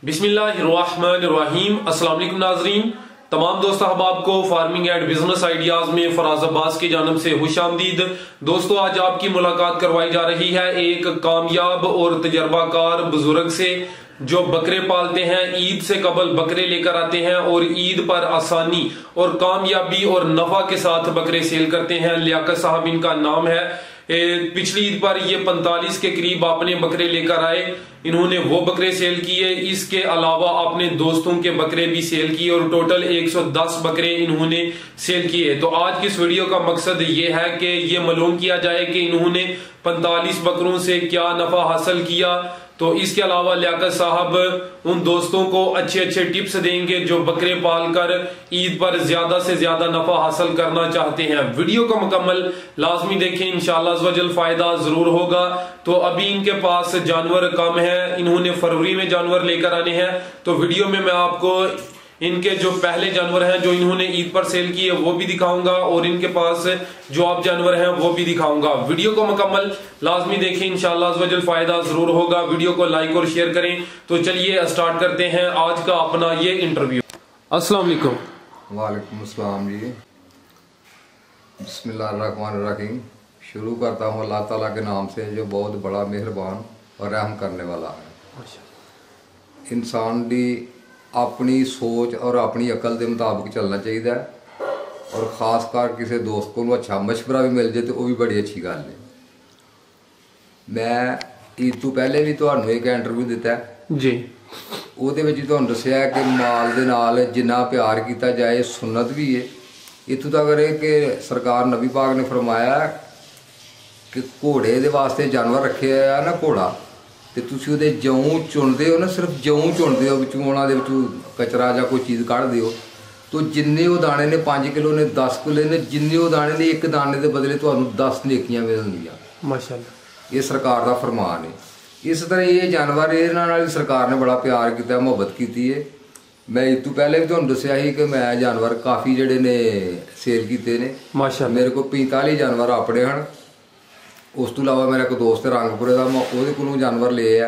बिस्मिल्लाहिर्रहमानिर्रहीम। अस्सलाम वालेकुम नाजरीन, तमाम दोस्त अहबाब को फार्मिंग एंड बिजनेस आइडियाज में फराज अब्बास की जानब से खुशामदीद। दोस्तों, आज आपकी मुलाकात करवाई जा रही है एक कामयाब और तजर्बाकार बुजुर्ग से जो बकरे पालते हैं, ईद से कबल बकरे लेकर आते हैं और ईद पर आसानी और कामयाबी और नफा के साथ बकरे सेल करते हैं। लियाकत साहब इनका नाम है। पिछली ईद पर ये 45 के करीब अपने बकरे लेकर आए। इन्होंने वो बकरे सेल किए, इसके अलावा अपने दोस्तों के बकरे भी सेल किए और टोटल 110 बकरे इन्होंने सेल किए। तो आज की इस वीडियो का मकसद ये है कि ये मालूम किया जाए कि इन्होंने 45 बकरों से क्या नफा हासिल किया। तो इसके अलावा लियाकत साहब उन दोस्तों को अच्छे अच्छे टिप्स देंगे जो बकरे पालकर ईद पर ज्यादा से ज्यादा नफा हासिल करना चाहते हैं। वीडियो को मुकम्मल लाजमी देखें, इंशाल्लाह अज़्वजल फायदा जरूर होगा। तो अभी इनके पास जानवर कम है, इन्होंने फरवरी में जानवर लेकर आने हैं। तो वीडियो में मैं आपको इनके जो पहले जानवर हैं जो इन्होंने ईद पर सेल किए वो भी दिखाऊंगा और इनके पास जो अब जानवर हैं वो भी दिखाऊंगा। वीडियो को मुकम्मल लाजमी देखें, इंशाल्लाह अज़्वजल फायदा जरूर होगा। वीडियो को लाइक और शेयर करें। तो चलिए स्टार्ट करते हैं आज का अपना ये इंटरव्यू। अस्सलाम वालेकुम। वालेकुम अस्सलाम जी। बिस्मिल्लाहिर्रहमानिर्रहीम। शुरू करता हूँ अल्लाह ताला के नाम से जो बहुत बड़ा मेहरबान और रहम करने वाला है। इंसान की अपनी सोच और अपनी अकल के मुताबिक चलना चाहिए और खास कर किसी दोस्त को अच्छा मशवरा भी मिल जाए तो वह भी बड़ी अच्छी गल है। मैं ईद तो पहले भी तुहानू एक इंटरव्यू दिता जी, ਉਹਦੇ ਵਿੱਚ ਤੁਹਾਨੂੰ ਦੱਸਿਆ कि माल ਦੇ ਨਾਲ जिन्ना प्यार किया जाए सुन्नत भी है। इतों तक है कि सरकार नबी पाक ने फरमाया कि घोड़े के वास्ते जानवर रखे है ना घोड़ा, तो तुसीं उहदे जऊं चुनते हो ना, सिर्फ जऊं चुनते हो, विचों उहनां दे विचों कचरा या कोई चीज़ कढ़दे हो, तो जिन्ने वो दाने ने 5 किलो ने 10 किलो ने, जिन्ने वो दाने ने एक दाने के बदले तुहानूं 10 नेकियां मिलणगीਆਂ माशाअल्लाह। ये सरकार का फरमान है। इस तरह ये जानवर इन्हां नाल सरकार ने बड़ा प्यार किया, मुहब्बत की है। मैं ईद तो पहले भी तुहानूं दस्सिया ही कि मैं जानवर काफ़ी जिहड़े ने सेल कीते ने माशाअल्लाह। मेरे को 45 जानवर अपने हैं। उस तो इलावा मेरा एक दोस्त रंगपुरे का, मैं वो को जानवर ले है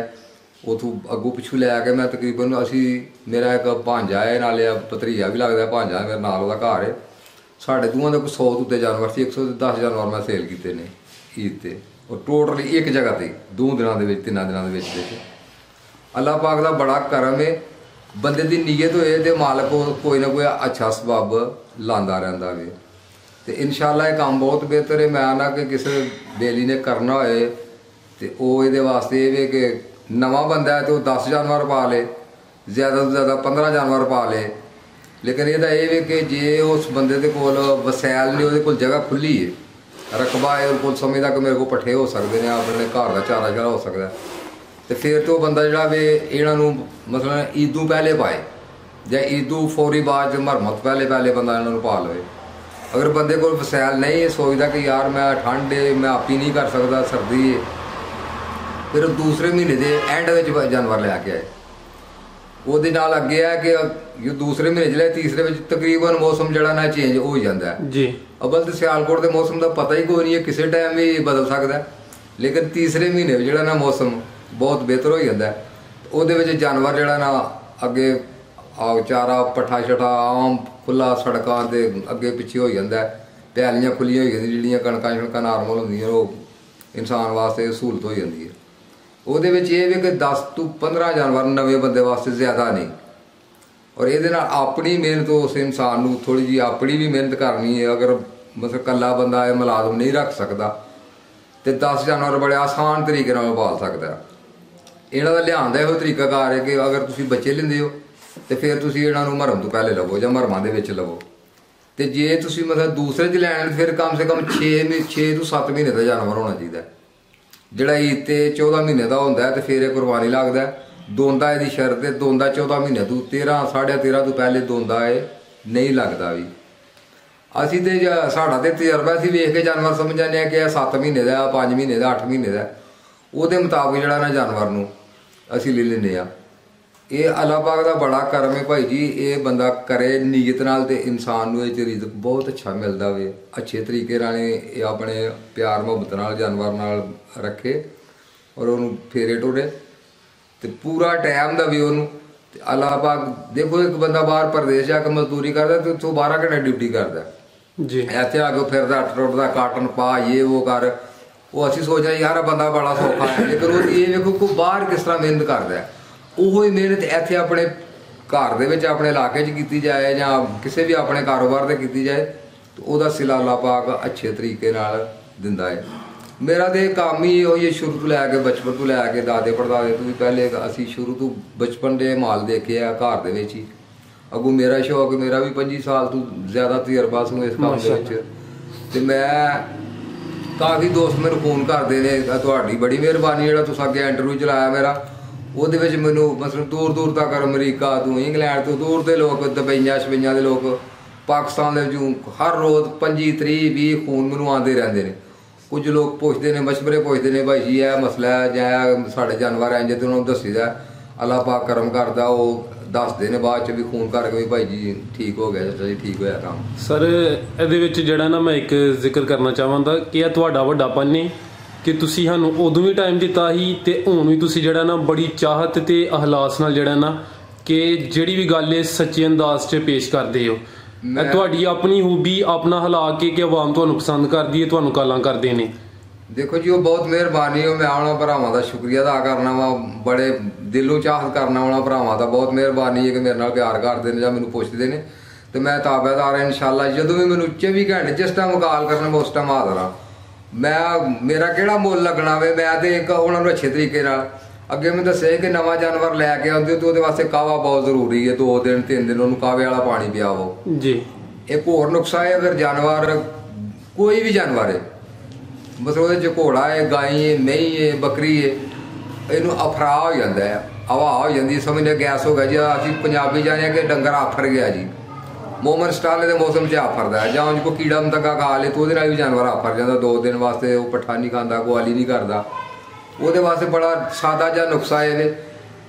उतों अगों पिछू लैके मैं तकरीबन असी मेरा एक भांजा है नाले भतरीजा भी लगता है, भांजा मेरे नाल वह घर है। साढ़े दोवां के 100 तो उत्ते जानवर से 110 जानवर मैं सेल किए ने ईद से और टोटली एक जगह पर 2 दिनों के 3 दिनों के। अल्लाह पाक का बड़ा करम है। बंदे की नीयत होए तो मालक कोई ना कोई अच्छा सबब लाता रहता है। तो इंशाअल्लाह ये काम बहुत बेहतर है। मैं आना कि किसी बेली ने करना होए तो वो ये वास्ते ये कि नवा बंदा है तो 10 जानवर पा ले, ज़्यादा तो ज़्यादा 15 जानवर पा ले। लेकिन ये कि जे उस बंदे के कोल वसैल नहीं, वो जगह खुली है, रकबा है, उनको समझदा कि मेरे को पट्ठे हो सकते हैं, अपने घर का चारा चारा हो सकता है, तो फिर तो बंदा जोड़ा वे इन्हों मतलब ईदों पहले पाए या ईदों फौरी बाद मरमत पहले बंदा इन्हों पा लवे। अगर बंदे को वसैल नहीं सोचता कि यार मैं ठंड है, मैं आप ही नहीं कर सकता, सर्दी है, फिर दूसरे महीने के एंड में जानवर लैके आए। वो अगे है कि दूसरे महीने जो तीसरे में तकरीबन मौसम जरा ना चेंज हो जाता है जी। अव्वल तो सियालकोट के मौसम का पता ही कोई नहीं है, किसी टाइम भी बदल सकता है। लेकिन तीसरे महीने में जो ना मौसम बहुत बेहतर हो जाता है। वो जानवर जरा ना अगे चारा पट्ठा शट्ठा आम खुला सड़कों के अगे पिछे हो जाता है, पैलियां खुलियां हो जाती जिहड़ियां कणकां शणकां नार्मल होंदियां, वो इंसान वास्ते सहूलत हो जाती है। वो ये भी कि 10 तो 15 जानवर नवे बंदे वास्ते ज़्यादा नहीं। और ये अपनी मेहनत उस इंसान को थोड़ी जी अपनी भी मेहनत करनी है। अगर मतलब कला बंदा है मुलाजम नहीं रख सकता तो 10 जानवर बड़े आसान तरीके पाल सकता है। इन्हों का लियान का यो तरीकाकार है कि अगर तुम बच्चे लेंदे हो तो फिर तुम इन्हों मरम तो पहले लवो या मरमां दे विच लवो। तो जे तुम मतलब दूसरे च लैन फिर कम से कम 6 तो 7 महीने का जानवर होना चाहिए। जोड़ा ईद ते 14 महीने का होंदा है तो फिर यह कुरबानी लगता है। दोंदा यदि शर्त है, दोंदा 14 महीने तो 13 साढ़े 13 तो पहले दोंदा है नहीं लगता भी। असी तो साढ़ा तो तजर्बा असीं वेख के जानवर समझ जाने कि 7 महीने का, 5 महीने का, 8 महीने का, वो मुताबिक जोड़ा ना जानवर नूं असीं ले लैंदे आ। ये अल्लाह पाक का बड़ा करम है भाई जी। ये बंदा करे नीयत नाल ते इंसान नूं ये रिज़्क बहुत अच्छा मिलता वे। अच्छे तरीके नाल अपने प्यार मुहब्बत नाल जानवर नाल रखे और उन्होंने फेरे टोरे तो पूरा टाइम का भी उन्होंने ਅੱਲਾਹ ਪਾਕ ਦੇਖੋ, ਇੱਕ ਬੰਦਾ ਬਾਹਰ ਪ੍ਰਦੇਸ਼ ਜਾ ਕੇ ਮਜ਼ਦੂਰੀ ਕਰਦਾ ਤੇ ਉੱਥੋਂ 12 ਘੰਟੇ ਡਿਊਟੀ ਕਰਦਾ ਜੀ, ਇੱਥੇ ਆ ਕੇ ਫਿਰਦਾ ਟੁੱਟਦਾ ਕਾਟਨ ਪਾ ਇਹ ਉਹ ਕਰ। ਉਹ ਅਸੀਂ ਸੋਚਿਆ ਯਾਰ ਬੰਦਾ ਬੜਾ ਸੌਖਾ ਹੈ, ਲੇਕਿਨ ਉਹ ਇਹ ਵੇਖੋ ਕੋ ਬਾਹਰ ਕਿਸ ਤਰ੍ਹਾਂ ਮਿਹਨਤ ਕਰਦਾ। ਉਹੋ ਹੀ ਮਿਹਨਤ ਇੱਥੇ ਆਪਣੇ ਘਰ ਦੇ ਵਿੱਚ ਆਪਣੇ ਇਲਾਕੇ 'ਚ ਕੀਤੀ ਜਾਏ ਜਾਂ ਕਿਸੇ ਵੀ ਆਪਣੇ ਕਾਰੋਬਾਰ 'ਤੇ ਕੀਤੀ ਜਾਏ ਤਾਂ ਉਹਦਾ ਸਿਲਾ ਅੱਲਾਹ ਪਾਕ ਅੱਛੇ ਤਰੀਕੇ ਨਾਲ ਦਿੰਦਾ ਹੈ। ਮੇਰਾ ਤੇ ਕੰਮ ਹੀ ਉਹੀ ਹੈ, ਸ਼ੁਰੂ ਤੋਂ ਲੈ ਕੇ ਬਚਪਨ ਤੋਂ ਲੈ ਕੇ ਦਾਦੇ ਪੜਦਾਦੇ ਤੋਂ ਵੀ ਪਹਿਲੇ ਅਸੀਂ ਸ਼ੁਰੂ ਤੋਂ ਬਚਪਨ ਦੇ ਮਾਲ ਦੇਖੇ ਆ ਘਰ ਦੇ ਵਿੱਚ ਹੀ। ਅੱਗੋਂ ਮੇਰਾ ਸ਼ੌਕ, ਮੇਰਾ ਵੀ 25 ਸਾਲ ਤੋਂ ਜ਼ਿਆਦਾ ਤਜਰਬਾ ਸੀ ਇਸ ਕੰਮ ਦੇ ਵਿੱਚ। ਤੇ ਮੈਂ ਕਾਫੀ ਦੋਸਤ ਮੈਨੂੰ ਫੋਨ ਕਰਦੇ ਨੇ, ਤੁਹਾਡੀ ਬੜੀ ਮਿਹਰਬਾਨੀ ਜਿਹੜਾ ਤੁਸੀਂ ਅੱਗੇ ਇੰਟਰਵਿਊ ਚਲਾਇਆ ਮੇਰਾ, ਉਹਦੇ ਵਿੱਚ ਮੈਨੂੰ ਮਤਲਬ ਦੂਰ ਦੂਰ ਤੱਕ ਅਮਰੀਕਾ ਤੋਂ ਇੰਗਲੈਂਡ ਤੋਂ ਦੂਰ ਦੇ ਲੋਕ, ਦੁਬਈਆਂ ਸ਼ਬਈਆਂ ਦੇ ਲੋਕ, ਪਾਕਿਸਤਾਨ ਦੇ ਵਿੱਚੋਂ ਹਰ ਰੋਜ਼ 25 30 20 ਫੋਨ ਮੈਨੂੰ ਆਉਂਦੇ ਰਹਿੰਦੇ ਨੇ। ਕੁਝ ਲੋਕ ਪੁੱਛਦੇ ਨੇ, ਮਸ਼ਵਰੇ ਪੁੱਛਦੇ ਨੇ, ਭਾਈ ਜੀ ਇਹ ਮਸਲਾ ਹੈ ਜਾਂ ਸਾਡੇ ਜਾਨਵਰ ਇੰਜ, ਤੇ ਉਹਨਾਂ ਨੂੰ ਦੱਸੀਦਾ ਅੱਲਾਹ ਪਾਕ ਕਰਮ ਕਰਦਾ, ਉਹ ਦੱਸਦੇ ਨੇ ਬਾਅਦ 'ਚ ਵੀ ਫੋਨ ਕਰਕੇ ਵੀ ਭਾਈ ਜੀ ਠੀਕ ਹੋ ਗਿਆ, ਚਾਚਾ ਜੀ ਠੀਕ ਹੋਇਆ ਕੰਮ। ਸਰ ਇਹਦੇ ਵਿੱਚ ਜਿਹੜਾ ਨਾ ਮੈਂ ਇੱਕ ਜ਼ਿਕਰ ਕਰਨਾ ਚਾਹਾਂਗਾ ਕਿ ਇਹ ਤੁਹਾਡਾ ਵੱਡਾਪਨ ਨੇ ਕਿ ਤੁਸੀਂ ਸਾਨੂੰ ਉਦੋਂ ਵੀ ਟਾਈਮ ਦਿੱਤਾ ਸੀ ਤੇ ਹੁਣ ਵੀ ਤੁਸੀਂ ਜਿਹੜਾ ਨਾ ਬੜੀ ਚਾਹਤ ਤੇ ਅਹਲਾਸ ਨਾਲ ਜਿਹੜਾ ਨਾ ਕਿ ਜਿਹੜੀ ਵੀ ਗੱਲ ਹੈ ਸੱਚੇ ਅੰਦਾਜ਼ 'ਚ ਪੇਸ਼ ਕਰਦੇ ਹੋ। ਤੁਹਾਡੀ ਆਪਣੀ ਖੂਬੀ ਆਪਣਾ ਹਲਾ ਕੇ ਆਵਾਮ ਤੁਹਾਨੂੰ ਪਸੰਦ ਕਰਦੀ ਹੈ, ਤੁਹਾਨੂੰ ਕਾਲਾਂ ਕਰਦੇ ਨੇ। ਦੇਖੋ ਜੀ ਉਹ ਬਹੁਤ ਮਿਹਰਬਾਨੀ ਹੋ, ਮੈਂ ਉਹਨਾਂ ਭਰਾਵਾਂ ਦਾ ਸ਼ੁਕਰੀਆ ਅਦਾ ਕਰਨਾ ਵਾ, ਬੜੇ ਦਿਲੋਂ ਚਾਹਤ ਕਰਨਾ ਉਹਨਾਂ ਭਰਾਵਾਂ ਦਾ, ਬਹੁਤ ਮਿਹਰਬਾਨੀ ਹੈ ਕਿ ਮੇਰੇ ਨਾਲ ਪਿਆਰ ਕਰਦੇ ਨੇ ਜਾਂ ਮੈਨੂੰ ਪੁੱਛਦੇ ਨੇ। ਤੇ ਮੈਂ ਤਾਬੇਦਾਰ ਹਾਂ ਇਨਸ਼ਾਅੱਲਾ, ਜਦੋਂ ਵੀ ਮੈਨੂੰ 24 ਘੰਟੇ ਜਿਸ ਟਾਈਮ ਕਾਲ ਕਰਨਾ ਮੈਂ ਉਸ ਟਾਈਮ ਹਾਜ਼ਰ ਹਾਂ। ਮੇਰਾ ਕਿਹੜਾ ਮੁੱਲ ਲੱਗਣਾ ਵੇ, ਮੈਂ ਤੇ ਇੱਕ ਉਹਨਾਂ ਨੂੰ ਅੱਛੇ ਤਰੀਕੇ ਨਾਲ ਅੱਗੇ ਮੈਂ ਦੱਸਿਆ ਕਿ ਨਵਾਂ ਜਾਨਵਰ ਲੈ ਕੇ ਆਉਂਦੇ ਤੇ ਉਹਦੇ ਵਾਸਤੇ ਕਾਹਵਾ ਬਹੁਤ ਜ਼ਰੂਰੀ ਹੈ, 2 ਦਿਨ 3 ਦਿਨ ਉਹਨੂੰ ਕਾਹਵੇ ਵਾਲਾ ਪਾਣੀ ਪਿਆਵੋ ਜੀ। ਇੱਕ ਹੋਰ ਨੁਕਸਾ ਹੈ, ਅਗਰ ਜਾਨਵਰ ਕੋਈ ਵੀ ਜਾਨਵਰ ਹੈ ਮਤਲਬ ਉਹਦੇ 'ਚ ਘੋੜਾ ਹੈ, ਗਾਈ ਹੈ, ਮਹੀਂ ਹੈ, ਬੱਕਰੀ ਹੈ, ਇਹਨੂੰ ਅਫਰਾ ਹੋ ਜਾਂਦਾ ਹੈ, ਹਵਾ ਹੋ ਜਾਂਦੀ, ਸਮਝਦੇ ਗੈਸ ਹੋ ਗਿਆ ਜੀ। ਅਸੀਂ ਪੰਜਾਬੀ ਜਾਣਿਆ ਕਿ ਡੰਗਰ ਆਫਰ ਗਿਆ ਜੀ, ਮੋਮਨ ਸਟਾਲੇ ਦੇ ਮੌਸਮ 'ਚ ਆਫਰਦਾ ਜਾਂ ਉਂਝ ਕੋਈ ਕੀੜਾ ਮਤੰਗਾ ਖਾ ਲੇ ਤਾਂ ਉਹਦੇ ਨਾਲ ਵੀ ਜਾਨਵਰ ਆਫਰ ਜਾਂਦਾ 2 ਦਿਨ ਵਾਸਤੇ। ਉਹ ਪੱਠਾ ਨਹੀਂ ਖਾਂਦਾ, ਕੁਆਲੀ ਨਹੀਂ ਕਰਦਾ। ਉਹਦੇ ਵਾਸਤੇ ਬੜਾ ਸਾਦਾ ਜਿਹਾ ਨੁਕਸਾ ਇਹ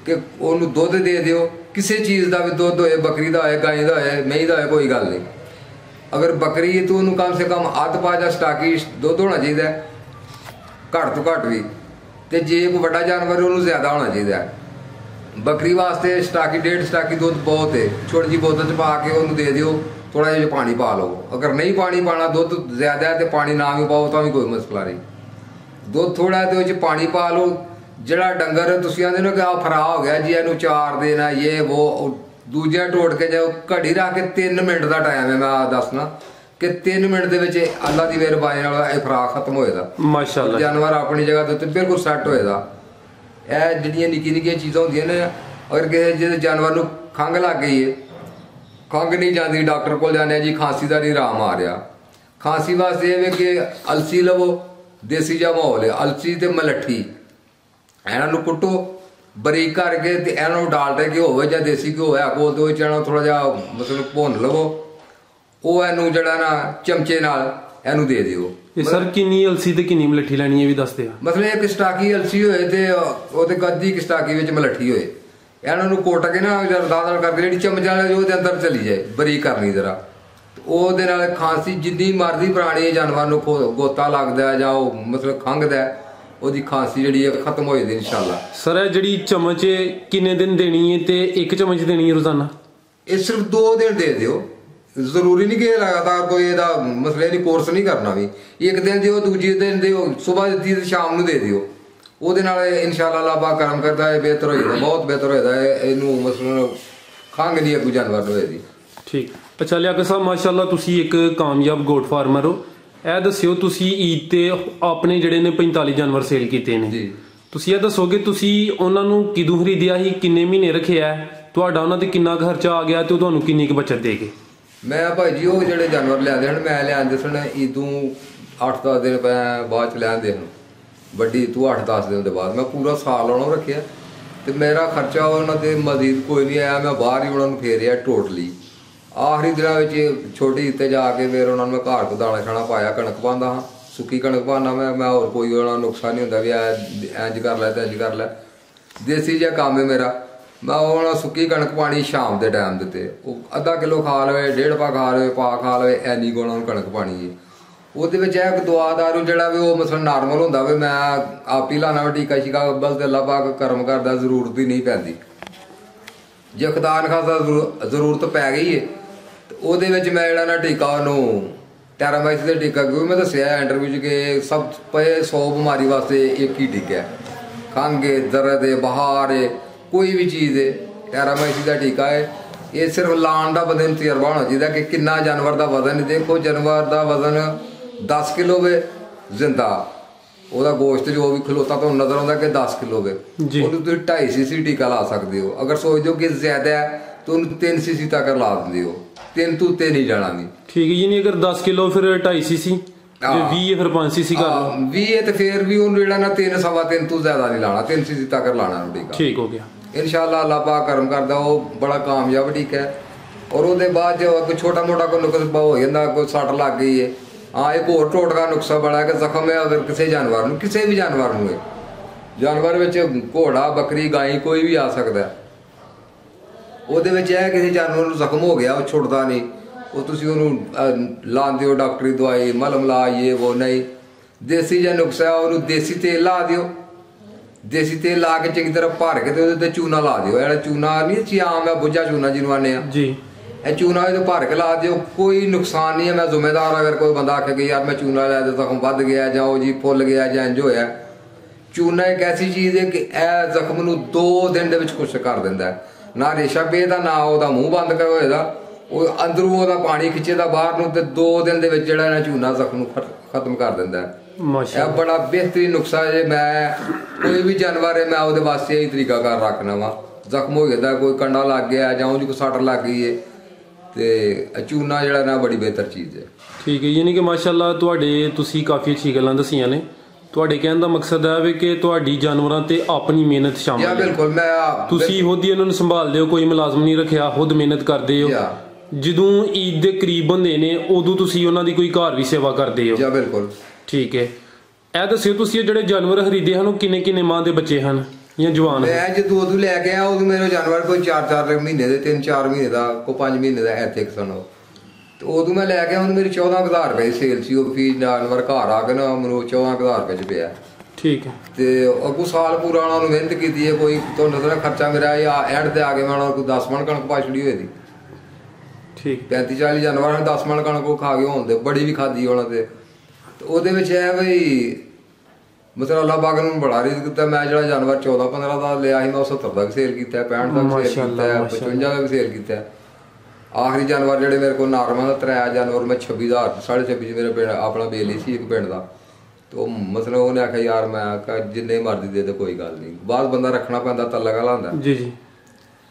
ਕਿ ਉਹਨੂੰ ਦੁੱਧ ਦੇ ਦਿਓ, ਕਿਸੇ ਚੀਜ਼ ਦਾ ਵੀ ਦੁੱਧ ਹੋਏ, ਬੱਕਰੀ ਦਾ ਹੋਏ, ਗਾਂ ਦਾ ਹੋਏ, ਮਹੀਂ ਦਾ ਹੋਏ, ਕੋਈ ਗੱਲ ਨਹੀਂ। ਅਗਰ ਬੱਕਰੀ ਹੈ ਤਾਂ ਉਹਨੂੰ ਕਮ ਸੇ ਕਮ ਅੱਧ ਪਾ ਜਾਂ ਸਟਾਕੀ ਦੁੱਧ ਹੋਣਾ ਚਾਹੀਦਾ, ਘੱਟ ਤੋਂ ਘੱਟ ਵੀ। ਤੇ ਜੇ ਕੋਈ ਵੱਡਾ ਜਾਨਵਰ ਉਹਨੂੰ ਜ਼ਿਆਦਾ ਹੋਣਾ ਚਾਹੀਦਾ। ਬੱਕਰੀ ਵਾਸਤੇ ਸਟਾਕੀ 1.5 ਸਟਾਕੀ ਦੁੱਧ ਬਹੁਤ ਹੈ, ਛੋਟੀ ਜਿਹੀ ਬੋਤਲ 'ਚ ਪਾ ਕੇ ਉਹਨੂੰ ਦੇ ਦਿਓ, ਥੋੜਾ ਜਿਹਾ ਪਾਣੀ ਪਾ ਲਓ। ਅਗਰ ਨਹੀਂ ਪਾਣੀ ਪਾਣਾ, ਦੁੱਧ ਜ਼ਿਆਦਾ ਹੈ ਤੇ ਪਾਣੀ ਨਾ ਵੀ ਪਾਓ ਤਾਂ ਵੀ ਕੋਈ ਮਸਲਾ ਨਹੀਂ। ਦੁੱਧ ਥੋੜਾ ਹੈ ਤੇ ਉਹ 'ਚ ਪਾਣੀ ਪਾ ਲਓ। ਜਿਹੜਾ ਡੰਗਰ ਤੁਸੀਂ ਆਂਦੇ ਹੋ ਕਿ ਆ ਫਰਾ ਹੋ ਗਿਆ ਜੀ, ਇਹਨੂੰ 4 ਦੇਣਾ ਇਹ ਉਹ, ਦੂਜਿਆਂ ਟੋੜ ਕੇ ਜਾਓ, ਘੜੀ ਰੱਖ ਕੇ 3 ਮਿੰਟ ਦਾ ਟਾਈਮ ਹੈ। ਮੈਂ ਦੱਸਣਾ ਕਿ 3 ਮਿੰਟ ਦੇ ਵਿੱਚ ਅੱਲਾ ਦੀ ਮਿਹਰਬਾਨੀ ਨਾਲ ਇਹ ਫਰਾ ਖਤਮ ਹੋਏਗਾ ਮਾਸ਼ਾਅੱਲਾ। ਜਾਨਵਰ ਆਪਣੀ ਜਗ੍ਹਾ ਤੇ ਬਿਲਕੁਲ ਸੈੱਟ ਹੋਏਗਾ। ਇਹ ਜਿਹੜੀਆਂ ਨਿੱਕੀਆਂ ਚੀਜ਼ਾਂ ਹੁੰਦੀਆਂ ਨੇ, ਅਗਰ ਕਿਸੇ ਜਿਹਦੇ ਜਾਨਵਰ ਨੂੰ ਖੰਘ ਲੱਗ ਗਈ ਹੈ, ਖੰਘ ਨਹੀਂ ਜਾਂਦੀ, ਡਾਕਟਰ ਕੋਲ ਜਾਂਦੇ ਆ ਜੀ, ਖਾਂਸੀ ਦਾ ਨਹੀਂ ਆਰਾਮ ਆ ਰਿਹਾ। ਖਾਂਸੀ ਵਾਸਤੇ ਇਹ ਵੇ ਕਿ ਅਲਸੀ ਲਵੋ, ਦੇਸੀ ਜਿਹਾ ਮਾਹੌਲ ਹੈ, ਅਲਸੀ ਤੇ ਮਲੱਠੀ ਇਹਨਾਂ ਨੂੰ ਕੁੱਟੋ ਬਰੀਕ ਕਰਕੇ ਤੇ ਇਹਨਾਂ ਨੂੰ ਡਾਲਡੇ ਘਿਓ ਹੋਵੇ ਜਾਂ ਦੇਸੀ ਘਿਓ ਹੋਇਆ ਕੋਲ ਤੇ ਉਹ ਚਣਾ ਥੋੜਾ ਜਿਹਾ ਮਤਲਬ ਭੁੰਨ ਲਵੋ। ਉਹ ਇਹਨੂੰ ਜਿਹੜਾ ਨਾ ਚਮਚੇ ਨਾਲ ਇਹਨੂੰ ਦੇ ਦਿਓ। ਇਹ ਸਰ ਕਿੰਨੀ ਅਲਸੀ ਤੇ ਕਿੰਨੀ ਮਲੱਠੀ ਲੈਣੀ ਹੈ ਵੀ ਦੱਸ ਦਿਓ। ਮਤਲਬ ਇੱਕ ਸਟਾਕੀ ਅਲਸੀ ਹੋਏ ਤੇ ਉਹਦੇ ਕੱਦੀ ਸਟਾਕੀ ਵਿੱਚ ਮਲੱਠੀ ਹੋਏ, ਇਹਨਾਂ ਨੂੰ ਕੁੱਟ ਕੇ ਨਾ ਦਾਲ ਕਰਕੇ ਜਿਹੜੀ ਚਮਚਾ ਵਾਲੇ ਉਹਦੇ ਅੰਦਰ ਚਲੀ ਜਾਏ, ਬਰੀਕ ਕਰਨੀ ਜਰਾ। ਉਹਦੇ ਨਾਲ ਖਾਂਸੀ ਜਿੰਨੀ ਮਰਜ਼ੀ ਪੁਰਾਣੀ ਜਾਨਵਰ ਨੂੰ ਗੋਤਾ ਲੱਗਦਾ ਜਾਂ ਉਹ ਮਤਲਬ ਖੰਘਦਾ, ਉਹਦੀ ਖਾਂਸੀ ਜਿਹੜੀ ਹੈ ਖਤਮ ਹੋ ਜਾਂਦੀ ਇਨਸ਼ਾਅੱਲਾ। ਸਰ ਇਹ ਜਿਹੜੀ ਚਮਚ ਕਿੰਨੇ ਦਿਨ ਦੇਣੀ ਹੈ ਤੇ 1 ਚਮਚ ਦੇਣੀ ਹੈ ਰੋਜ਼ਾਨਾ? ਇਹ ਸਿਰਫ 2 ਦਿਨ ਦੇ ਦਿਓ, ਜ਼ਰੂਰੀ ਨਹੀਂ ਕਿ ਲਗਾਤਾਰ ਕੋਈ ਇਹਦਾ ਮਸਲੇ ਨਹੀਂ, ਕੋਰਸ ਨਹੀਂ ਕਰਨਾ ਵੀ। 1 ਦਿਨ ਦਿਓ, ਦੂਜੇ ਦਿਨ ਦਿਓ, ਸਵੇਰ ਦਿੱਤੀ ਤੇ ਸ਼ਾਮ ਨੂੰ ਦੇ ਦਿਓ। ਉਹਦੇ ਨਾਲ ਇਨਸ਼ਾਅੱਲਾ ਅੱਲਾਹ ਪਾਕ ਕਰਮ ਕਰਦਾ ਹੈ, ਬਿਹਤਰ ਹੋ ਜਾਂਦਾ, ਬਹੁਤ ਬਿਹਤਰ ਹੋ ਜਾਂਦਾ ਹੈ। ਇਹਨੂੰ ਮਸਲਨ ਖੰਘ ਨਹੀਂ ਅੱਗੂ ਜਾਨਵਰ ਨੂੰ ਇਹਦੀ। ਠੀਕ। ਅੱਛਾ ਲਿਆਕਤ ਸਾਹਿਬ ਮਾਸ਼ਾਅੱਲਾ ਤੁਸੀਂ ਇੱਕ ਕਾਮਯਾਬ ਗੋਟ ਫਾਰਮਰ ਹੋ। ਇਹ ਦੱਸਿਓ ਤੁਸੀਂ ਈਦ ਤੇ ਆਪਣੇ ਜਿਹੜੇ ਨੇ 45 ਜਾਨਵਰ ਸੇਲ ਕੀਤੇ ਨੇ ਜੀ, ਤੁਸੀਂ ਇਹ ਦੱਸੋਗੇ ਤੁਸੀਂ ਉਹਨਾਂ ਨੂੰ ਕਿਦੋਂ ਖਰੀਦਿਆ ਸੀ, ਕਿੰਨੇ ਮਹੀਨੇ ਰੱਖਿਆ, ਤੁਹਾਡਾ ਉਹਨਾਂ ਤੇ ਕਿੰਨਾ ਖਰਚਾ ਆ ਗਿਆ ਤੇ ਤੁਹਾਨੂੰ ਕਿੰਨੀ ਕੁ ਬਚਤ ਦੇ ਗਏ? ਮੈਂ ਭਾਈ ਜੀ ਉਹ ਜਿਹੜੇ ਜਾਨਵਰ ਲਿਆਂਦੇ ਹਨ ਮੈਂ ਲਿਆਂਦੇ ਸਨ ਈਦੋਂ 8-10 ਦਿਨ ਬਾਅਦ ਚ ਲਿਆਂਦੇ ਹਨ, ਵੱਡੀ ਤੂੰ 8-10 ਦਿਨ ਦੇ ਬਾਅਦ। ਮੈਂ ਪੂਰਾ ਸਾਲ ਉਹਨਾਂ ਨੂੰ ਰੱਖਿਆ ਤੇ ਮੇਰਾ ਖਰਚਾ ਉਹਨਾਂ ਤੇ ਮਜ਼ੀਦ ਕੋਈ ਨਹੀਂ ਆਇਆ। ਮੈਂ ਬਾਹਰ ਹੀ ਉਹਨਾਂ ਨੂੰ ਫੇਰਿਆ ਟੋਟਲੀ। ਆਖਰੀ ਦਿਨਾਂ ਵਿੱਚ ਛੋਟੀ ਇੱਥੇ ਜਾ ਕੇ ਫਿਰ ਉਹਨਾਂ ਨੂੰ ਮੈਂ ਘਰ ਕੋ ਦਾਣਾ ਛਾਣਾ ਪਾਇਆ, ਕਣਕ ਪਾਉਂਦਾ ਹਾਂ, ਸੁੱਕੀ ਕਣਕ ਪਾਉਂਦਾ ਮੈਂ ਹੋਰ ਕੋਈ ਉਹਨਾਂ ਨੂੰ ਨੁਕਸਾਨ ਨਹੀਂ ਹੁੰਦਾ ਵੀ ਇੰਜ ਕਰ ਲੈ ਤੇ ਇੰਜ ਕਰ ਲੈ। ਦੇਸੀ ਜਿਹਾ ਕੰਮ ਹੈ ਮੇਰਾ। ਮੈਂ ਉਹਨਾਂ ਸੁੱਕੀ ਕਣਕ ਪਾਣੀ ਸ਼ਾਮ ਦੇ ਟਾਈਮ ਦਿੱਤੇ, ਉਹ ਅੱਧਾ ਕਿਲੋ ਖਾ ਲਵੇ, 1.5 ਪਾ ਖਾ ਲਵੇ, ਪਾ ਖਾ ਲਵੇ, ਐਨੀ ਕੋ ਉਹਨਾਂ ਨੂੰ ਕਣਕ ਪਾਣੀ ਜੀ। ਉਹਦੇ ਵਿੱਚ ਇਹ ਦੁਆ ਦਾਰੂ ਜਿਹੜਾ ਵੀ ਉਹ ਮਸਲ ਨਾਰਮਲ ਹੁੰਦਾ ਵੇ, ਮੈਂ ਆਪ ਹੀ ਲਾਣਾ ਵਾ ਟੀਕਾ ਸ਼ੀਕਾ, ਬਸ ਅੱਲਾ ਪਾਕ ਕਰਮ ਕਰਦਾ, ਜ਼ਰੂਰਤ ਹੀ ਨਹੀਂ ਪੈਂਦੀ। ਜੇ ਖੁਦਾ ਨਾ ਖਾਸਾ ਜ਼ਰੂਰਤ ਪੈ ਗਈ ਹੈ ਤੇ ਉਹਦੇ ਵਿੱਚ ਮੈਂ ਜਿਹੜਾ ਨਾ ਟੀਕਾ ਉਹਨੂੰ ਟੈਰਾਮਾਈਸ ਦਾ ਟੀਕਾ, ਕਿਉਂਕਿ ਮੈਂ ਦੱਸਿਆ ਇੰਟਰਵਿਊ 'ਚ ਕਿ ਸਭ ਪਏ 100 ਬਿਮਾਰੀ ਵਾਸਤੇ ਇੱਕ ਹੀ ਟੀਕਾ ਹੈ। ਖੰਘ ਹੈ, ਦਰਦ ਹੈ, ਬੁਖਾਰ ਹੈ, ਕੋਈ ਵੀ ਚੀਜ਼ ਹੈ, ਟੈਰਾਮਾਈਸ ਦਾ ਟੀਕਾ ਹੈ। ਇਹ ਸਿਰਫ ਲਾਉਣ ਦਾ ਬੰਦੇ ਨੂੰ ਤਜਰਬਾ ਹੋਣਾ ਚਾਹੀਦਾ ਕਿ ਕਿੰਨਾ ਜਾਨਵਰ ਦਾ ਵਜ਼ਨ। ਦੇਖੋ ਜਾਨਵਰ ਦਾ ਵਜ਼ਨ 10 ਕਿਲੋ ਵੇ ਜ਼ਿੰਦਾ, ਉਹਦਾ ਗੋਸ਼ਤ ਜੋ ਵੀ ਖਲੋਤਾ ਤੁਹਾਨੂੰ ਨਜ਼ਰ ਆਉਂਦਾ ਕਿ 10 ਕਿਲੋ ਵੇ, ਉਹਨੂੰ ਤੁਸੀਂ 2.5 cc ਟੀਕਾ ਲਾ ਸਕਦੇ ਹੋ। ਅਗਰ ਸੋਚਦੇ ਹੋ ਕਿ ਜ਼ਿਆਦਾ ਹੈ ਤਾਂ ਉਹਨੂੰ 3 cc ਤੱਕ ਲਾ ਦਿੰਦੇ ਹੋ, 3 ਤੋਂ ਉੱਤੇ ਨਹੀਂ ਜਾਣਾ ਵੀ। ਠੀਕ ਹੈ ਜੀ, ਨਹੀਂ ਅਗਰ 10 ਕਿਲੋ ਫਿਰ 2.5 cc, ਜੇ 20 ਹੈ ਫਿਰ 5 cc ਕਰ ਲਓ। 20 ਹੈ ਤੇ ਫਿਰ ਵੀ ਉਹਨੂੰ ਜਿਹੜਾ ਨਾ 3 ਸਵਾ 3 ਤੋਂ ਜ਼ਿਆਦਾ ਨਹੀਂ ਲਾਣਾ, 3 cc ਤੱਕ ਲਾਣਾ ਟੀਕਾ। ਠੀਕ ਹੋ ਗਿਆ। ਇਨਸ਼ਾਅੱਲਾ ਅੱਲਾਹ ਪਾਕ ਕਰਮ ਕਰਦਾ, ਉਹ ਬੜਾ ਕਾਮਯਾਬ ਟੀਕਾ ਹੈ। ਔਰ ਉਹਦੇ ਬਾਅਦ ਜੋ ਕੋਈ ਛੋਟਾ ਮੋਟਾ ਕੋਈ ਨੁਕਸ ਹੋ ਜਾਂਦਾ, ਕੋਈ ਸੱਟ ਲੱਗ ਗਈ ਹੈ, ਹਾਂ ਇੱਕ ਹੋਰ ਟੋਟਕਾ ਨੁਕਸਾ ਬੜਾ ਹੈ ਕਿ ਜ਼ਖਮ ਹੈ ਅਗਰ ਕਿਸੇ ਜਾਨਵਰ ਨੂੰ, ਕਿਸੇ ਵੀ ਜਾਨਵਰ ਨੂੰ ਹੈ, ਜਾਨਵਰ ਵਿੱਚ ਘੋੜਾ, ਬੱਕਰੀ, ਗਾਈ ਕੋਈ ਵੀ ਆ ਸਕਦਾ, ਉਹਦੇ ਵਿੱਚ ਇਹ ਕਿਸੇ ਜਾਨਵਰ ਨੂੰ ਜ਼ਖਮ ਹੋ ਗਿਆ ਉਹ ਛੁੱਟਦਾ ਨਹੀਂ, ਉਹ ਤੁਸੀਂ ਉਹਨੂੰ ਲਾਉਂਦੇ ਹੋ ਡਾਕਟਰੀ ਦਵਾਈ, ਮਲਮ ਲਾ, ਇਹ ਉਹ ਨਹੀਂ। ਦੇਸੀ ਜਿਹਾ ਨੁਕਸਾ ਉਹਨੂੰ ਦੇਸੀ ਤੇਲ ਲਾ ਦਿਓ, ਦੇਸੀ ਤੇਲ ਲਾ ਕੇ ਚੰਗੀ ਤਰ੍ਹਾਂ ਭਰ ਕੇ ਤੇ ਉਹਦੇ ਤੇ ਚੂਨਾ ਲਾ ਦਿਓ। ਜਿਹੜਾ ਚੂਨਾ ਨਹੀਂ ਆਮ ਹੈ ਬੁੱਝਾ ਚੂਨਾ ਜਿਹਨੂੰ ਆਨੇ ਆ ਜੀ, ਇਹ ਚੂਨਾ ਇਹਦੇ ਭਰ ਕੇ ਲਾ ਦਿਓ, ਕੋਈ ਨੁਕਸਾਨ ਨਹੀਂ ਹੈ। ਮੈਂ ਜ਼ਿੰਮੇਦਾਰ ਅਗਰ ਕੋਈ ਬੰਦਾ ਆਖੇ ਕਿ ਯਾਰ ਮੈਂ ਚੂਨਾ ਲਿਆ ਤੇ ਜ਼ਖਮ ਵੱਧ ਗਿਆ ਜਾਂ ਉਹ ਜੀ ਫੁੱਲ ਗਿਆ ਜਾਂ ਇੰਝ ਹੋਇਆ, ਚੂਨਾ ਇੱਕ ਐਸੀ ਚੀਜ਼ ਹੈ ਕਿ ਇਹ ਜ਼ਖਮ ਨੂੰ 2 ਦਿਨ ਦੇ ਵਿੱਚ ਖੁਸ਼ਕ ਕਰ ਦਿੰਦਾ ਹੈ। ਨਾ ਰੇਸ਼ਾ ਪੇਦਾ, ਨਾ ਉਹਦਾ ਮੂੰਹ ਬੰਦ ਕਰ ਹੋਏਦਾ, ਉਹ ਅੰਦਰੋਂ ਉਹਦਾ ਪਾਣੀ ਖਿੱਚੇਦਾ ਬਾਹਰ ਨੂੰ, ਤੇ 2 ਦਿਨ ਦੇ ਵਿੱਚ ਜਿਹੜਾ ਇਹਨਾਂ ਚੂਨਾ ਜ਼ਖਮ ਨੂੰ ਖਤਮ ਕਰ ਦਿੰਦਾ ਹੈ। ਇਹ ਬੜਾ ਬਿਹਤਰੀਨ ਨੁਕਸਾ ਹੈ। ਮੈਂ ਕੋਈ ਵੀ ਜਾਨਵਰ ਹੈ ਮੈਂ ਉਹਦੇ ਵਾਸਤੇ ਇਹੀ ਤਰੀਕਾ ਕਰ ਰੱਖਣਾ ਵਾ। ਜ਼ਖਮ ਹੋ ਜਾਂਦਾ, ਕੋਈ ਕੰਡਾ ਲੱਗ ਗਿਆ ਜਾਂ ਉਹਦੀ ਕੋਈ ਸੱਟ ਲੱਗ ਗਈ ਹੈ ਤੇ ਚੂਨਾ ਜਿਹੜਾ ਨਾ ਬੜੀ ਬਿਹਤਰ ਚੀਜ਼ ਹੈ। ਠੀਕ ਹੈ, ਯਾਨੀ ਕਿ ਮਾਸ਼ਾਅੱਲਾ ਤੁਹਾਡੇ ਤੁਸੀਂ ਕਾਫੀ ਅੱਛੀ ਗੱਲਾਂ ਦੱਸੀਆਂ ਨੇ। ਤੁਹਾਡੇ ਕਹਿਣ ਦਾ ਮਕਸਦ ਹੈ ਵੀ ਕਿ ਤੁਹਾਡੀ ਜਾਨਵਰਾਂ ਤੇ ਆਪਣੀ ਮਿਹਨਤ ਸ਼ਾਮਲ ਹੈ। ਬਿਲਕੁਲ, ਮੈਂ ਤੁਸੀਂ ਖੁਦ ਹੀ ਇਹਨਾਂ ਨੂੰ ਸੰਭਾਲਦੇ ਹੋ, ਕੋਈ ਮੁਲਾਜ਼ਮ ਨਹੀਂ ਰੱਖਿਆ, ਖੁਦ ਮਿਹਨਤ ਕਰਦੇ ਹੋ। ਜਦੋਂ ਈਦ ਦੇ ਕਰੀਬ ਹੁੰਦੇ ਨੇ ਉਦੋਂ ਤੁਸੀਂ ਉਹਨਾਂ ਦੀ ਕੋਈ ਘਰ ਵੀ ਸੇਵਾ ਕਰਦੇ ਹੋ। ਬਿਲਕੁਲ। ਠੀਕ ਹੈ, ਇਹ ਦੱਸਿਓ ਤੁਸੀਂ ਜਿਹੜੇ ਜਾਨਵਰ ਖਰੀਦੇ ਹਨ ਉਹ ਕਿੰਨੇ ਮਾਹ ਦੇ ਬੱਚੇ ਹਨ ਜਾਂ ਜਵਾਨ? ਮੈਂ ਜਦੋਂ ਉਦੋਂ ਲੈ ਕੇ ਆਇਆ ਉਦੋਂ ਮੇਰੇ ਜਾਨਵਰ ਕੋਈ 4-4 ਮਹੀਨੇ ਦੇ, 3-4 ਮਹੀਨੇ ਦਾ, ਕੋਈ 5 ਮਹੀਨੇ ਦਾ ਇੱਥੇ ਸਨ। ਤੇ ਉਦੋਂ ਮੈਂ ਲੈ ਕੇ ਹੁਣ ਮੇਰੀ 14,000 ਰੁਪਏ ਸੇਲ ਸੀ। ਉਹ ਫੀਸ ਜਾਨਵਰ ਘਰ ਆ ਕੇ ਨਾ ਮੈਨੂੰ 14,000 ਰੁਪਏ ਚ ਪਿਆ। ਠੀਕ ਹੈ। ਤੇ ਅੱਗੋਂ ਸਾਲ ਪੂਰਾ ਉਹਨਾਂ ਨੂੰ ਮਿਹਨਤ ਕੀਤੀ ਹੈ। ਕੋਈ ਤੁਹਾਨੂੰ ਦੱਸਣਾ ਖਰਚਾ ਮੇਰਾ ਐਂਡ ਤੇ ਆ ਕੇ ਮੈਂ ਉਹਨਾਂ ਨੂੰ ਕੋਈ 10 ਮਣ ਕਣਕ ਪਾ ਛੜੀ ਹੋਈ ਦੀ। ਠੀਕ। 35-40 ਜਾਨਵਰ 10 ਮਣ ਕਣਕ ਉਹ ਖਾ ਕੇ ਹੋਣ ਦੇ, ਬੜੀ ਵੀ ਖਾਦੀ ਉਹਨਾਂ ਤੇ ਉਹਦੇ ਵਿੱਚ ਇਹ ਬਈ ਮਤਲਬ ਅੱਲਾਹ ਪਾਕ ਨੂੰ ਬੜਾ ਰਿਜ਼ਕ ਦਿੱਤਾ। ਮੈਂ ਜਿਹੜਾ ਜਾਨਵਰ 14-15 ਦਾ ਲਿਆ ਸੀ ਮੈਂ ਉਹ 70 ਦਾ ਵੀ ਸੇਲ ਕੀਤਾ, 65 ਦਾ ਵੀ ਸੇਲ ਕੀਤਾ, 55 ਦਾ ਵੀ ਸੇਲ ਕੀਤਾ। ਆਖਰੀ ਜਾਨਵਰ ਜਿਹੜੇ ਮੇਰੇ ਕੋਲ ਨਾਰਮਾ ਦਾ 3 ਜਾਨਵਰ ਮੈਂ 26,000 26.5 ਚ ਮੇਰੇ ਪਿੰਡ ਆਪਣਾ ਬੇਲੀ ਸੀ ਇੱਕ ਪਿੰਡ ਦਾ। ਤੇ ਉਹ ਮਤਲਬ ਉਹਨੇ ਆਖਿਆ ਯਾਰ ਮੈਂ ਜਿੰਨੇ ਮਰਜ਼ੀ ਦੇ ਤੇ ਕੋਈ ਗੱਲ ਨਹੀਂ, ਬਾਅਦ ਬੰਦਾ ਰੱਖਣਾ ਪੈਂਦਾ ਤਾਂ ਲਗਾ ਲਾਂਦਾ ਜੀ ਜੀ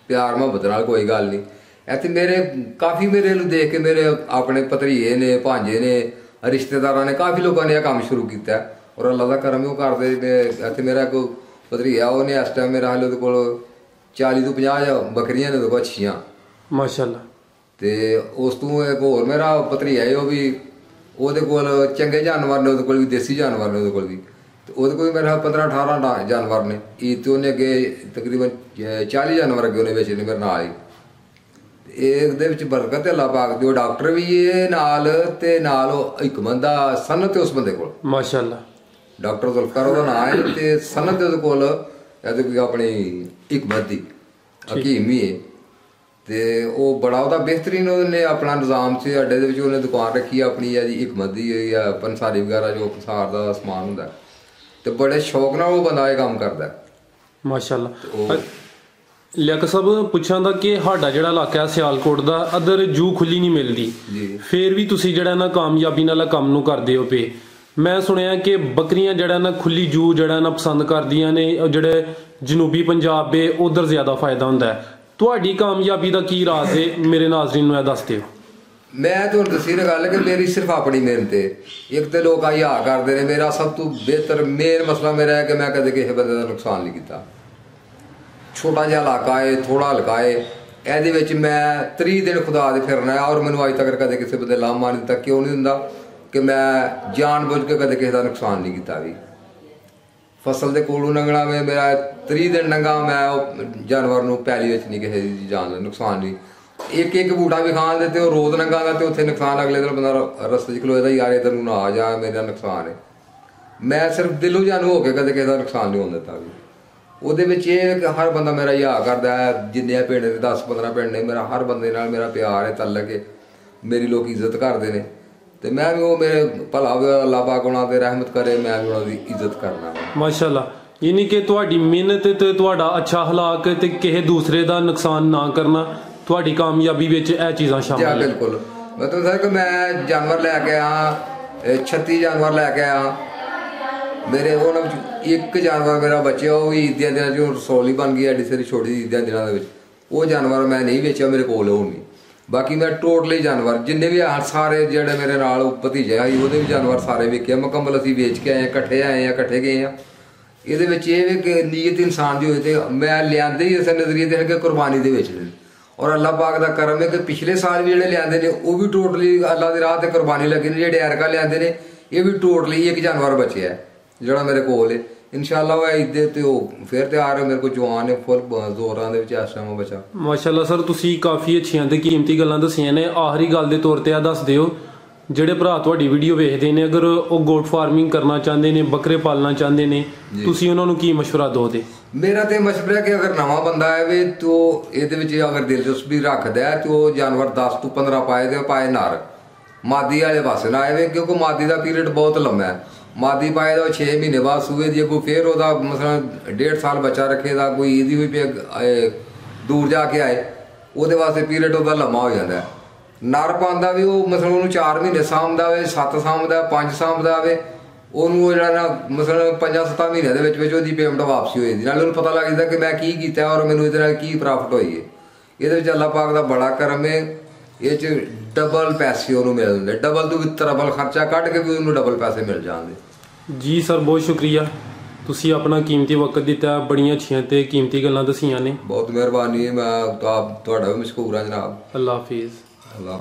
ਪਿਆਰ ਮੁਹੱਬਤ ਨਾਲ, ਕੋਈ ਗੱਲ ਨਹੀਂ। ਇੱਥੇ ਮੇਰੇ ਕਾਫੀ ਮੇਰੇ ਨੂੰ ਦੇਖ ਕੇ ਮੇਰੇ ਆਪਣੇ ਭਤਰੀਏ ਨੇ, ਭਾਂਜੇ ਨੇ, ਰਿਸ਼ਤੇਦਾਰਾਂ ਨੇ, ਕਾਫੀ ਲੋਕਾਂ ਨੇ ਇਹ ਕੰਮ ਸ਼ੁਰੂ ਕੀਤਾ ਔਰ ਅੱਲਾ ਦਾ ਕਰਮ ਉਹ ਕਰਦੇ। ਇੱਥੇ ਮੇਰਾ ਕੋਈ ਭਤਰੀਆ ਉਹਨੇ ਇਸ ਟਾਈਮ ਮੇਰਾ ਹਾਲੇ ਉਹਦੇ ਕੋਲ 40 ਤੋਂ 50 ਬੱਕਰੀਆਂ ਨੇ ਉਹਦੇ ਕੋਲ ਅੱਛੀਆਂ ਮਾਸ਼ਾਅੱਲਾ। ਤੇ ਉਸ ਤੋਂ ਇੱਕ ਹੋਰ ਮੇਰਾ ਭਤਰੀਆ ਹੈ ਉਹ ਵੀ ਉਹਦੇ ਕੋਲ ਚੰਗੇ ਜਾਨਵਰ ਨੇ, ਉਹਦੇ ਕੋਲ ਵੀ ਦੇਸੀ ਜਾਨਵਰ ਨੇ ਉਹਦੇ ਕੋਲ ਵੀ। ਤੇ ਉਹਦੇ ਕੋਲ ਮੇਰਾ 15-18 ਜਾਨਵਰ ਨੇ। ਈਦ ਤੇ ਉਹਨੇ ਅੱਗੇ ਤਕਰੀਬਨ 40 ਜਾਨਵਰ ਅੱਗੇ ਉਹਨੇ ਵੇਚੇ ਨੇ ਮੇਰੇ ਨਾਲ ਹੀ। ਇਹਦੇ ਵਿੱਚ ਬਰਕਤ ਅੱਲਾਹ ਪਾਕ ਦੀ। ਉਹ ਡਾਕਟਰ ਵੀ ਇਹ ਨਾਲ ਤੇ ਨਾਲ ਉਹ ਹਕਮਤ ਦਾ ਸਨਤ ਉਸ ਬੰਦੇ ਕੋਲ ਮਾਸ਼ਾਅੱਲਾ। ਡਾਕਟਰ ਜ਼ੁਲਫਕਾਰ ਉਹਦਾ ਨਾਂ ਹੈ ਤੇ ਸਨਤ ਉਹਦੇ ਕੋਲ ਇਹਦੇ ਕੋਈ ਆਪਣੀ ਹਕਮਤ ਦੀ ਹਕੀਮ ਵੀ ਹੈ। ਤੇ ਉਹ ਬੜਾ ਉਹਦਾ ਬਿਹਤਰੀਨ ਉਹਨੇ ਆਪਣਾ ਨਿਜ਼ਾਮ ਸੀ ਅੱਡੇ ਦੇ ਵਿੱਚ। ਉਹਨੇ ਦੁਕਾਨ ਰੱਖੀ ਆਪਣੀ ਇਹਦੀ ਹਕਮਤ ਦੀ ਜਾਂ ਪੰਸਾਰੀ ਵਗੈਰਾ ਜੋ ਪੰਸਾਰ ਦਾ ਸਮਾਨ ਹੁੰਦਾ ਤੇ ਬੜੇ ਸ਼ੌਕ ਨਾਲ ਉਹ ਬੰਦਾ ਇਹ ਕੰਮ ਕਰਦਾ ਮਾਸ਼ਾਅੱਲਾ। ਲਿਆਕਤ ਸਾਹਿਬ ਪੁੱਛਾਂ ਦਾ ਕਿ ਸਾਡਾ ਜਿਹੜਾ ਇਲਾਕਾ ਸਿਆਲਕੋਟ ਦਾ ਅਦਰ ਜੂ ਖੁੱਲੀ ਨਹੀਂ ਮਿਲਦੀ, ਫੇਰ ਵੀ ਤੁਸੀਂ ਜਿਹੜਾ ਨਾ ਕਾਮਯਾਬੀ ਨਾਲ ਕੰਮ ਨੂੰ ਕਰਦੇ ਹੋ ਪਏ। ਮੈਂ ਸੁਣਿਆ ਕਿ ਬੱਕਰੀਆਂ ਜਿਹੜਾ ਨਾ ਖੁੱਲੀ ਜੂ ਜਿਹੜਾ ਨਾ ਪਸੰਦ ਕਰਦੀਆਂ ਨੇ, ਜਿਹੜੇ ਜਨੂਬੀ ਪੰਜਾਬ ਦੇ ਉਧਰ ਜ਼ਿਆਦਾ ਫਾਇਦਾ ਹੁੰਦਾ ਹੈ। ਤੁਹਾਡੀ ਕਾਮਯਾਬੀ ਦਾ ਕੀ ਰਾਜ਼ ਹੈ ਮੇਰੇ ਨਾਜ਼ਰੀਨ ਨੂੰ ਇਹ ਦੱਸ ਦਿਓ। ਮੈਂ ਤੁਹਾਨੂੰ ਦੱਸੀ ਨਾ ਗੱਲ ਕਿ ਮੇਰੀ ਸਿਰਫ ਆਪਣੀ ਮਿਹਨਤ ਹੈ। ਇੱਕ ਤੇ ਲੋਕ ਹਿਆ ਕਰਦੇ ਨੇ, ਮੇਰਾ ਸਭ ਤੋਂ ਬਿਹਤਰ ਮੇਨ ਮਸਲਾ ਮੇਰਾ ਹੈ ਕਿ ਮੈਂ ਕਦੇ ਕਿਸੇ ਬੰਦੇ ਦਾ ਨੁਕਸਾਨ ਨਹੀਂ ਕੀਤਾ। ਛੋਟਾ ਜਿਹਾ ਇਲਾਕਾ ਹੈ, ਥੋੜਾ ਹਲਕਾ ਹੈ, ਇਹਦੇ ਵਿੱਚ ਮੈਂ 30 ਦਿਨ ਖੁਦਾ ਦੇ ਫਿਰਨਾ ਹੈ ਔਰ ਮੈਨੂੰ ਅੱਜ ਤੱਕ ਕਦੇ ਕਿਸੇ ਬੰਦੇ ਲਾਮਾ ਨਹੀਂ ਦਿੱਤਾ। ਕਿਉਂ ਨਹੀਂ ਦਿੰਦਾ ਕਿ ਮੈਂ ਜਾਣ ਬੁੱਝ ਕੇ ਕਦੇ ਕਿਸੇ ਦਾ ਨੁਕਸਾਨ ਨਹੀਂ ਕੀਤਾ। ਵੀ ਫਸਲ ਦੇ ਕੋਲੋਂ ਲੰਘਣਾ ਵੇ ਮੇਰਾ 30 ਦਿਨ ਲੰਘਾ, ਮੈਂ ਉਹ ਜਾਨਵਰ ਨੂੰ ਪੈਲੀ ਵਿੱਚ ਨਹੀਂ ਕਿਸੇ ਦੀ ਜਾਨ ਦਾ ਨੁਕਸਾਨ ਨਹੀਂ। ਇੱਕ ਬੂਟਾ ਵੀ ਖਾਣ ਦੇ ਤੇ ਉਹ ਰੋਜ਼ ਲੰਘਾਗਾ ਤੇ ਉੱਥੇ ਨੁਕਸਾਨ ਅਗਲੇ ਦਿਨ ਬੰਦਾ ਰਸਤੇ 'ਚ ਖਲੋਏਦਾ ਯਾਰ ਇੱਧਰ ਨੂੰ ਨਾ ਆ ਜਾ, ਮੇਰਾ ਨੁਕਸਾਨ ਹੈ। ਮੈਂ ਸਿਰਫ ਦਿਲੋਂ ਜਾਨੂ ਹੋ ਕੇ ਕਦੇ ਕਿਸੇ ਦਾ ਨੁਕਸਾਨ ਨਹੀਂ ਹੋਣ ਦਿੱਤਾ। ਵੀ ਉਹਦੇ ਵਿੱਚ ਇਹ ਕਿ ਹਰ ਬੰਦਾ ਮੇਰਾ ਯਾ ਕਰਦਾ ਹੈ, ਜਿੰਨੇ ਪਿੰਡ ਦੇ 10-15 ਪਿੰਡ ਨੇ, ਮੇਰਾ ਹਰ ਬੰਦੇ ਨਾਲ ਮੇਰਾ ਪਿਆਰ ਹੈ, ਤਲਕ ਹੈ, ਮੇਰੀ ਲੋਕ ਇੱਜ਼ਤ ਕਰਦੇ ਨੇ ਤੇ ਮੈਂ ਵੀ ਉਹ ਮੇਰੇ ਭਲਾ ਅੱਲਾਹ ਪਾਕ ਉਹਨਾਂ ਤੇ ਰਹਿਮਤ ਕਰੇ, ਮੈਂ ਵੀ ਉਹਨਾਂ ਦੀ ਇੱਜ਼ਤ ਕਰਨਾ। ਮਾਸ਼ਾਅੱਲਾ, ਯਾਨੀ ਕਿ ਤੁਹਾਡੀ ਮਿਹਨਤ ਤੇ ਤੁਹਾਡਾ ਅੱਛਾ ਹਲਾਕ ਤੇ ਕਿਸੇ ਦੂਸਰੇ ਦਾ ਨੁਕਸਾਨ ਨਾ ਕਰਨਾ ਤੁਹਾਡੀ ਕਾਮਯਾਬੀ ਵਿੱਚ ਇਹ ਚੀਜ਼ਾਂ ਸ਼ਾਮਲ ਹੈ। ਬਿਲਕੁਲ, ਮਤਲਬ ਸਰ ਕਿ ਮੈਂ ਜਾਨਵਰ ਲੈ ਕੇ ਆ 36 ਜਾਨਵਰ ਲੈ ਕੇ ਆ, ਮੇਰੇ ਉਹਨਾਂ ਵਿੱਚ ਇੱਕ ਜਾਨਵਰ ਮੇਰਾ ਬਚਿਆ, ਉਹ ਵੀ ਈਦੀਆਂ ਦਿਨਾਂ 'ਚ ਰਸੌਲੀ ਬਣ ਗਈ ਐਡੀ ਸਾਰੀ ਛੋਟੀ ਈਦੀਆਂ ਦਿਨਾਂ ਦੇ ਵਿੱਚ, ਉਹ ਜਾਨਵਰ ਮੈਂ ਨਹੀਂ ਵੇਚਿਆ, ਮੇਰੇ ਕੋਲ ਉਹ ਨਹੀਂ। ਬਾਕੀ ਮੈਂ ਟੋਟਲੀ ਜਾਨਵਰ ਜਿੰਨੇ ਵੀ ਸਾਰੇ ਜਿਹੜੇ ਮੇਰੇ ਨਾਲ ਭਤੀਜੇ ਆਈ ਉਹਦੇ ਵੀ ਜਾਨਵਰ ਸਾਰੇ ਵੇਖੇ, ਮੁਕੰਮਲ ਅਸੀਂ ਵੇਚ ਕੇ ਆਏ, ਇਕੱਠੇ ਆਏ ਆ, ਇਕੱਠੇ ਗਏ ਆ। ਇਹਦੇ ਵਿੱਚ ਇਹ ਵੀ ਕਿ ਨੀਅਤ ਇਨਸਾਨ ਦੀ ਹੋਏ ਤੇ ਮੈਂ ਲਿਆਂਦੇ ਹੀ ਇਸੇ ਨਜ਼ਰੀਏ ਦੇ ਕਿ ਕੁਰਬਾਨੀ ਦੇ ਵਿੱਚ ਨੇ, ਔਰ ਅੱਲਾਹ ਪਾਕ ਦਾ ਕਰਮ ਹੈ ਕਿ ਪਿਛਲੇ ਸਾਲ ਵੀ ਜਿਹੜੇ ਲਿਆਂਦੇ ਨੇ ਉਹ ਵੀ ਟੋਟਲੀ ਅੱਲਾਹ ਦੀ ਰਾਹ ਤੇ ਕੁਰਬਾਨੀ ਲੱਗੇ ਨੇ। ਜਿਹੜੇ ਐਰਕਾ ਲਿਆਂਦੇ ਨੇ ਇਹ ਵੀ ਟੋਟਲੀ ਇੱਕ ਜਾਨਵਰ ਬਚਿਆ ਜਿਹੜਾ ਮੇਰੇ ਕੋਲ ਹੈ। ਇਨਸ਼ਾਅੱਲਾ ਉਹ ਇੱਦੇ ਤੇ ਉਹ ਫਿਰ ਤਿਆਰ ਹੈ, ਮੇਰੇ ਕੋਲ ਜਵਾਨ ਹੈ, ਫੁੱਲ ਜ਼ੋਰਾਂ ਦੇ ਵਿੱਚ ਇਸ ਟਾਈਮ ਬਚਾ। ਮਾਸ਼ਾਅੱਲਾ ਸਰ, ਤੁਸੀਂ ਕਾਫੀ ਅੱਛੀਆਂ ਤੇ ਕੀਮਤੀ ਗੱਲਾਂ ਦੱਸੀਆਂ ਨੇ। ਆਖਰੀ ਗੱਲ ਦੇ ਤੌਰ ਤੇ ਆ ਦੱਸ ਦਿਓ, ਜਿਹੜੇ ਭਰਾ ਤੁਹਾਡੀ ਵੀਡੀਓ ਵੇਖਦੇ ਨੇ, ਅਗਰ ਉਹ ਗੋਟ ਫਾਰਮਿੰਗ ਕਰਨਾ ਚਾਹੁੰਦੇ ਨੇ, ਬੱਕਰੇ ਪਾਲਣਾ ਚਾਹੁੰਦੇ ਨੇ, ਤੁਸੀਂ ਉਹਨਾਂ ਨੂੰ ਕੀ ਮਸ਼ਵਰਾ ਦੋਗੇ? ਮੇਰਾ ਤੇ ਮਸ਼ਵਰਾ ਹੈ ਕਿ ਅਗਰ ਨਵਾਂ ਬੰਦਾ ਆਵੇ ਤੋ ਇਹਦੇ ਵਿੱਚ ਅਗਰ ਦਿਲਚਸਪੀ ਰੱਖਦਾ ਹੈ तो ਜਾਨਵਰ 10 ਤੋਂ 15 ਪਾਏ ਤੇ ਪਾਏ ਨਰ, ਮਾਦੀ ਵਾਲੇ ਪਾਸੇ ਨਾ ਆਵੇ, ਕਿਉਂਕਿ ਮਾਦੀ ਦਾ ਪੀਰੀਅਡ ਬਹੁਤ ਲੰਮਾ ਹੈ। ਮਾਦੀ ਪਾਏ ਦਾ 6 ਮਹੀਨੇ ਬਾਅਦ ਸੂਏ ਦੀ ਅੱਗੋਂ ਫਿਰ ਉਹਦਾ ਮਸਲਨ 1.5 ਸਾਲ ਬੱਚਾ ਰੱਖੇਦਾ, ਕੋਈ ਇਹਦੀ ਵੀ ਦੂਰ ਜਾ ਕੇ ਆਏ, ਉਹਦੇ ਵਾਸਤੇ ਪੀਰੀਅਡ ਉਹਦਾ ਲੰਮਾ ਹੋ ਜਾਂਦਾ। ਨਰ ਪਾਉਂਦਾ ਵੀ ਉਹ ਮਸਲਨ ਉਹਨੂੰ 4 ਮਹੀਨੇ ਸਾਂਭਦਾ ਹੋਵੇ, 7 ਸਾਂਭਦਾ, 5 ਸਾਂਭਦਾ ਹੋਵੇ, ਉਹਨੂੰ ਉਹ ਜਿਹੜਾ ਨਾ ਮਸਲਨ 5-7 ਮਹੀਨਿਆਂ ਦੇ ਵਿੱਚ ਉਹਦੀ ਪੇਮੈਂਟ ਵਾਪਸੀ ਹੋ ਜਾਂਦੀ, ਨਾਲੇ ਉਹਨੂੰ ਪਤਾ ਲੱਗ ਜਾਂਦਾ ਕਿ ਮੈਂ ਕੀ ਕੀਤਾ ਔਰ ਮੈਨੂੰ ਇਹਦੇ ਨਾਲ ਕੀ ਪ੍ਰਾਫਿਟ ਹੋਈ ਹੈ। ਇਹਦੇ ਵਿੱਚ ਅੱਲਾਹ ਪਾਕ ਦਾ ਬੜਾ ਕਰਮ ਹੈ, ਇਹ 'ਚ ਡਬਲ ਪੈਸੇ ਉਹਨੂੰ ਮਿਲ ਜਾਂਦੇ, ਡਬਲ ਤੋਂ ਵੀ ਟਰਬਲ ਖਰਚਾ ਕੱਢ ਕੇ ਵੀ ਉਹਨੂੰ ਡਬਲ ਪੈਸੇ ਮਿਲ ਜਾਂਦੇ। ਜੀ ਸਰ, ਬਹੁਤ ਸ਼ੁਕਰੀਆ, ਤੁਸੀਂ ਆਪਣਾ ਕੀਮਤੀ ਵਕਤ ਦਿੱਤਾ, ਬੜੀਆਂ ਅੱਛੀਆਂ ਤੇ ਕੀਮਤੀ ਗੱਲਾਂ ਦਸੀਆਂ ਨੇ। ਬਹੁਤ ਮਿਹਰਬਾਨੀ ਹੈ, ਮੈਂ ਤੁਹਾਡਾ ਵੀ ਮਸ਼ਕੂਰ ਹਾਂ ਜਨਾਬ। ਅੱਲਾਹ ਹਾਫਿਜ਼। ਅੱਲਾਹ।